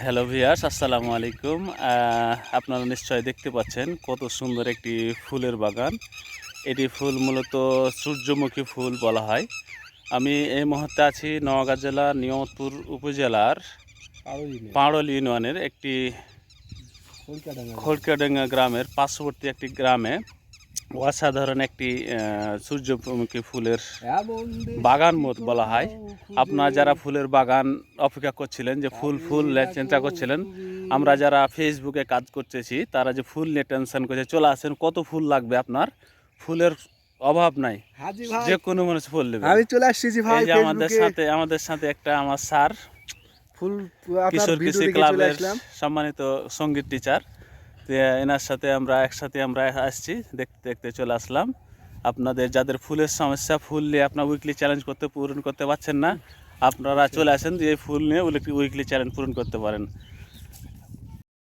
Hello viewers, আসসালামু আলাইকুম। আপনারা নিশ্চয়ই দেখতে পাচ্ছেন কত সুন্দর একটি ফুলের বাগান। এটি ফুল মূলত সূর্যমুখী ফুল বলা হয়। আমি এই মুহূর্তে আছি নওগাঁ জেলার নিয়ামতপুর উপজেলার পাড়ল ইউনিয়নের একটি খড়কিয়াডাঙ্গা গ্রামের পার্শ্ববর্তী একটি গ্রামে অসাধারণ একটি সূর্যমুখী ফুলের বাগান বলা হয়। আপনারা যারা ফুলের বাগান অপেক্ষা করছিলেন, যে ফুল চিন্তা করছিলেন, আমরা যারা ফেসবুকে কাজ করতেছি তারা যে ফুল নিয়ে টেনশন করছে, চলে আসেন, কত ফুল লাগবে আপনার, ফুলের অভাব নাই, যে কোনো মানুষ ফুল নেবে। আমি চলে আসছি ভাই, এই যে আমাদের সাথে একটা আমার স্যার, ফুল কিশোর কৃষি ক্লাবের সম্মানিত সঙ্গীত টিচার, এনার সাথে আমরা একসাথে আসছি, দেখতে দেখতে চলে আসলাম। আপনাদের যাদের ফুলের সমস্যা, ফুল নিয়ে আপনার উইকলি চ্যালেঞ্জ পূরণ করতে পারছেন না, আপনারা চলে আসেন, যে ফুল নিয়ে উইকলি চ্যালেঞ্জ পূরণ করতে পারেন।